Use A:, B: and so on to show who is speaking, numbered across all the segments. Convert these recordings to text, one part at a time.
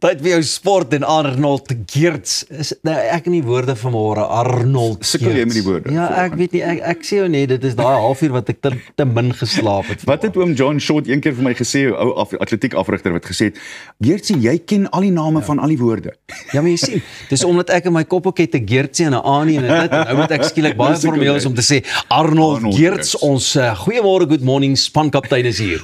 A: Tyd vir jou sport en Arnold Geerts. Ek nie woorde vanmôre, Arnold Geerts.
B: Sukkel jy met die woorde?
A: Ja, ek weet nie, ek sê jou net, dit is daai halfuur wat ek te min geslaap het.
B: Wat het oom John Short een keer vir my gesê, ou atletiek afrigter wat gesê het, Geertsie, jy ken al die name van al die woorde.
A: Ja, maar jy sien, dis omdat ek in my kop ook het 'n Geertsie en 'n Annie en dit, en nou moet ek skielik baie formeel is om te sê, Arnold Geerts, ons goeiemôre, good morning, spankaptein is hier.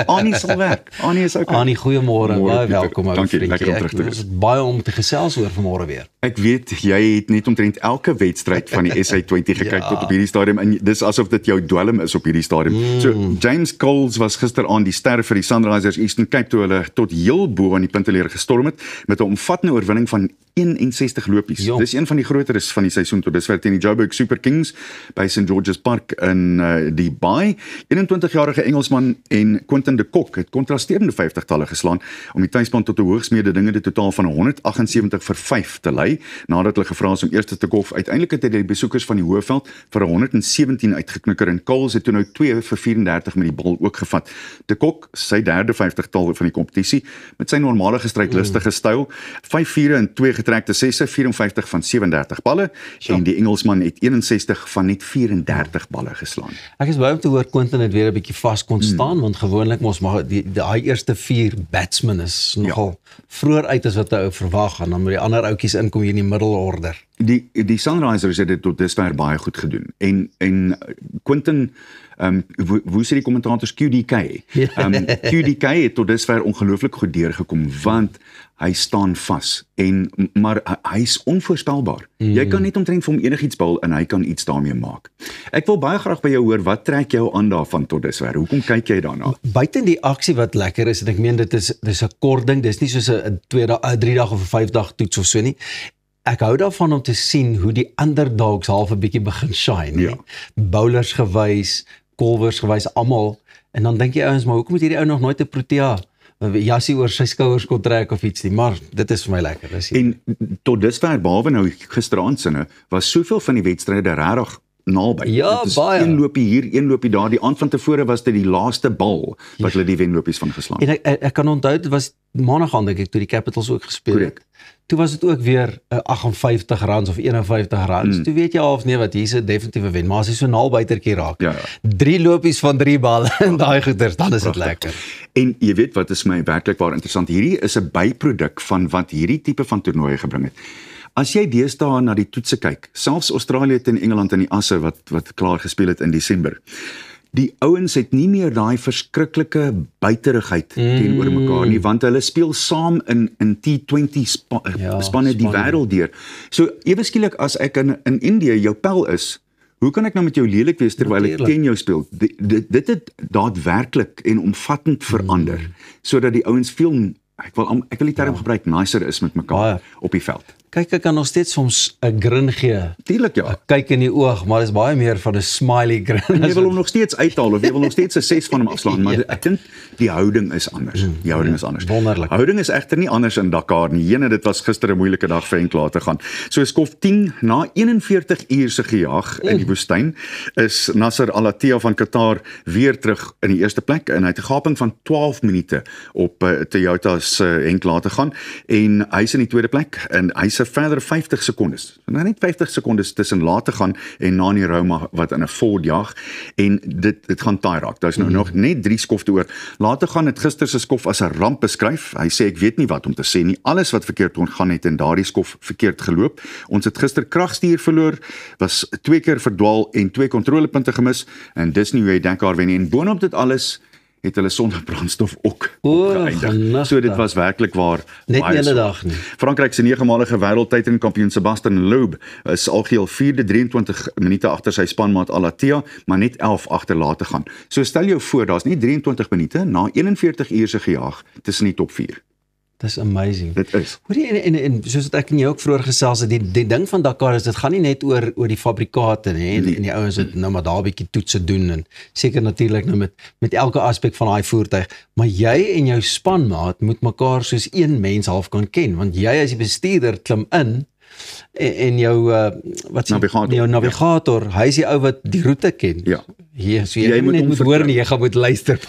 B: Annie sal werk. Annie is okay.
A: Annie, goeiemôre, baie welkom ou
B: Dankie,
A: vriendjie.
B: lekker om terug te wees.
A: Ons het baie om te gesels oor vanmôre weer.
B: Ek weet, jy het net omtrent elke wedstryd van die SA20 gekyk tot op hierdie stadium, en dis asof dit jou dwelm is op hierdie stadium. So, James Coles was gisteraan die ster vir die Sunrisers Eastern Cape toe hulle tot heel bo aan die punteleer gestorm het, met 'n omvattende oorwinning van 61 lopies. Dis een van die groteres van die seisoen tot dusver teen die Joburg Super Kings by St George's Park in die Baai. 21-jarige Engelsman en Quinton de Kock het kontrasterende 50-talle geslaan om die tuisspan tot 'n hoogsmededingende totaal van 178-5 te lei, nadat hulle gevra is om eerste te golf. Uiteindelik het hy die besoekers van die Hoëveld vir 117 uitgeknikker en Coles het toe nou 2 vir 34 met die bal ook gevat. De Kock, sy derde 50-tal van die kompetisie, met sy normale gestrydlustige styl, 5 vure en 2 getrekte sesse, 54 van 37 balle, en die Engelsman het 61 van net 34 balle geslaan.
A: Ek is bly om te hoor Quinton het weer 'n bietjie vas kon staan, want gewoonlik mos maar die eerste 4 batsmen is nogal vroeër uit as wat jy verwag, en dan moet die ander oudjies inkom hier in die middelorder.
B: Die Sunrisers het dit tot dusver baie goed gedoen. En Quinton, hoe sê die kommentators, QDK. QDK het tot dusver ongelooflik goed deurgekom, want hy staan vas, maar hy is onvoorspelbaar. Jy kan net omtrent vir hom enigiets bal en hy kan iets daarmee maak. Ek wil baie graag by jou hoor, wat trek jou aan daarvan tot dusver? Hoekom kyk jy daarna?
A: Buiten die aksie wat lekker is, en ek meen dis 'n kort ding, dis nie soos 'n 3 dag of 'n 5 dag toets of so nie. Ek hou daarvan om te sien hoe die underdogs half 'n bietjie begin shine. Ja. Bowlers gewys, kolwers gewys, almal. En dan dink jy ouens, maar hoekom het hierdie ou nog nooit 'n Protea jassie oor sy skouers kon trek of iets nie? Maar dit is vir my lekker.
B: En tot dusver, behalwe nou gisteraand sinne, was soveel van die wedstryde regtig naby.
A: Ja, baie.
B: Een loopie hier, een loopie daar. Die aand van tevore was dit die laaste bal wat hulle die wenlopies van geslaan het.
A: En ek kan onthou, dit was maandag aan, dink ek, toe die Capitals ook gespeel het. Toe was dit ook weer 58 runs of 51 runs. Toe weet jy half nee wat, hier's 'n definitiewe wen, maar as hy so naalbuitertjie raak. Ja. 3 lopies van 3 balle in daai goeters, dan is dit lekker.
B: En jy weet wat is my werklik waar interessant, hierdie is 'n byproduk van wat hierdie tipe van toernooie gebring het. As jy deesdae na die toetse kyk, selfs Australië teen Engeland in die asse wat klaar gespeel het in Desember, die ouens het nie meer daai verskriklike buiterigheid teenoor mekaar nie, want hulle speel saam in T20 spanne die wêreld deur. So ewe skielik as ek in Indië jou pel is, hoe kan ek nou met jou lelik wees terwyl ek teen jou speel? Dit het daadwerklik en omvattend verander, sodat die ouens veel, ek wil die term gebruik, nicer is met mekaar op die veld.
A: Kyk, ek kan nog steeds soms 'n grin gee.
B: Tuurlik ja.
A: 'n kyk in die oog, maar dit is baie meer van 'n smiley grin.
B: En jy wil hom nog steeds uithaal, of jy wil nog steeds 'n 6 van hom afslaan, maar ek dink die houding is anders. Die houding is anders.
A: Wonderlik.
B: Houding is egter nie anders in Dakar nie. Jene, dit was gister 'n moeilike dag vir Henk laat te gaan. So skof 10 na 41 uur se gejaag in die woestyn is Nasser Al-Attiyah van Qatar weer terug in die eerste plek, en hy het 'n gaping van 12 minute op Toyota se Henk laat te gaan, en hy's in die tweede plek, en hy's verder 50 sekondes. Nou net 50 sekondes tussen laat te gaan en Nani Rauma wat in 'n Ford jaag, en dit gaan taai raak. Daar's nou nog net 3 skofte oor. Laat te gaan het gister se skof as 'n ramp beskryf. Hy sê ek weet nie wat om te sê nie. Alles wat verkeerd kon gaan het in daardie skof verkeerd geloop. Ons het gister kragstuur verloor, was 2 keer verdwaal en 2 kontrolepunte gemis, en dis nie hoe jy Dakar wen nie. En boonop dit alles het hulle sonder brandstof ook opgeëindig. So dit was werklik waar
A: net die hele dag nie.
B: Frankryk se 9-malige wêreldtydrenkampioen Sebastian Loeb is algeheel 4de 23 minute agter sy spanmaat Al-Attiyah, maar net 11 agter laat te gaan. So stel jou voor, daar's nie 23 minute na 41 uur se gejaag tussen die top 4.
A: Dis amazing.
B: Dit is.
A: Hoor jy, en soos wat ek en jy ook vroeër gesels het, die ding van Dakar is, dit gaan nie net oor die fabrikate nie, en die ouens het nou maar daar 'n bietjie toetse doen, en seker natuurlik nou met elke aspek van daai voertuig, maar jy en jou spanmaat moet mekaar soos een mens half kan ken, want jy as die bestuurder klim in, en jou navigator, hy is die ou wat die roete ken.
B: Ja.
A: So jy moet net moet hoor nie, jy gaan moet luister.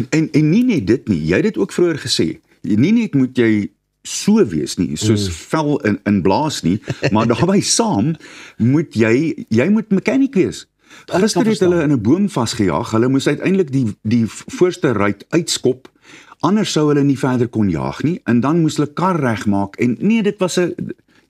B: En nie net dit nie, jy het dit ook vroeër gesê. Nie net moet jy so wees nie, soos vel in blaas nie, maar daarbey saam moet jy moet mechanic wees. Gister het hulle in 'n boom vasgejaag, hulle moes uiteindelik die voorste ruit uitskop, anders sou hulle nie verder kon jaag nie, en dan moes hulle kar regmaak, en nee, dit was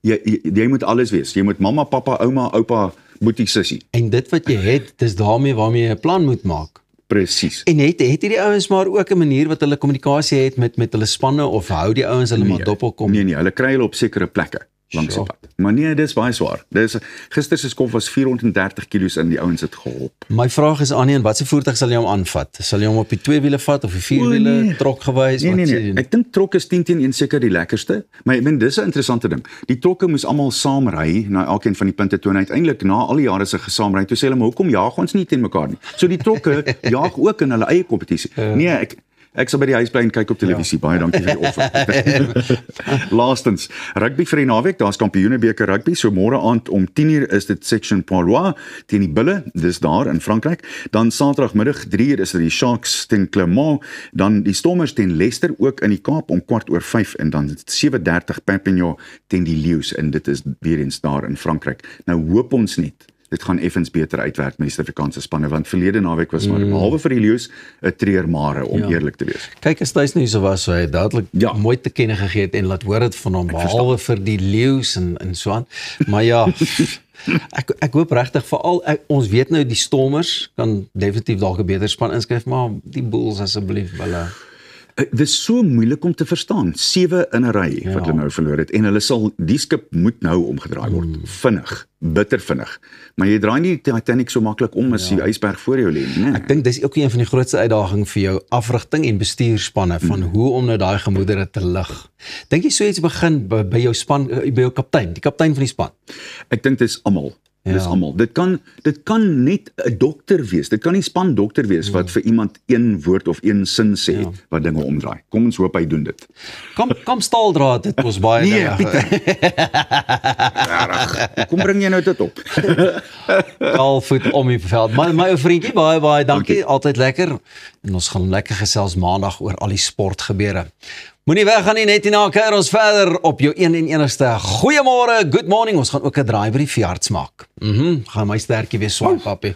B: jy moet alles wees, jy moet mamma, papa, ouma, oupa, boetie, sussie.
A: En dit wat jy het, dis daarmee waarmee jy 'n plan moet maak.
B: Presies.
A: En het hierdie ouens maar ook 'n manier wat hulle kommunikasie het met hulle spanne, of hou die ouens hulle maar dop op kom?
B: Nee, hulle kry hulle op sekere plekke langs die pad. Maar nee, dis baie swaar. Gister se skof was 430 kilos in, die ouens het geholp.
A: My vraag is, Annie, en wat se voertuig sal jy hom aanvat? Sal jy hom op die 2 wiele vat of die 4 wiele, trok gewys?
B: Nee. Ek dink trok is 10-1 seker die lekkerste, maar ek meen dis 'n interessante ding. Die trokke moes almal saam ry na elkeen van die punte toe, en uiteindelik na al die jare se gesaamry, toe sê hulle, maar hoekom jaag ons nie teen mekaar nie? So die trokke jaag ook in hulle eie kompetisie. Nee, ek sal by die huis bly en kyk op televisie. Baie dankie vir die offer. Laastens, rugby vir die naweek, daar's Kampioenebeker rugby, so môre aand om 10:00 is dit Section Palois teen die Bulle, dis daar in Frankryk. Dan Saterdagmiddag 3:00 is dit die Sharks teen Clermont, dan die Stormers teen Leicester ook in die Kaap om 5:15, en dan 7:30 Perpignan teen die Lions, en dit is weer eens daar in Frankryk. Nou hoop ons net dit gaan effens beter uitwerk met die Suid-Afrikaanse spanne, want verlede naweek was maar behalwe vir die Lions 'n treurmare, om eerlik te wees.
A: Kyk, as Thuis nie so was, so hy het dadelik mooi te kenne gegee het en laat hoor het van hom, behalwe vir die Lions en so aan. Maar ja, ek hoop regtig veral, ons weet nou die Stormers kan definitief dalk 'n beter span inskryf, maar die Bulls asseblief, hulle
B: Dit is so moeilik om te verstaan. 7 in 'n ry wat hulle nou verloor het, en hulle sal, die skip moet nou omgedraai word, vinnig, bitter vinnig. Maar jy draai nie die Titanic so maklik om as die ysberg voor jou lê nie.
A: Ek dink dis ook een van die grootste uitdagings vir jou afrigting en bestuurspanne, van hoe om nou daai gemoedere te lig. Dink jy so iets begin by jou span, by jou kaptein, die kaptein van die span?
B: Ek dink dit is almal. Dis almal. Dit kan net 'n dokter wees. Dit kan nie span dokter wees wat vir iemand een woord of een sin sê wat dinge omdraai. Kom ons hoop hy doen dit.
A: Kom staaldraad, dit was baie
B: nee, Pieter. Kom bring jy nou dit op.
A: Kaalvoet om die veld. My ou vriendjie, baie dankie. Altyd lekker. En ons gaan lekker gesels maandag oor al die sportgebeure. Moenie weggaan nie, net hierna kuier ons verder op jou een en enigste goeiemôre, good morning. Ons gaan ook 'n draai by die veearts maak. Gaan my stertjie weer swak, papie.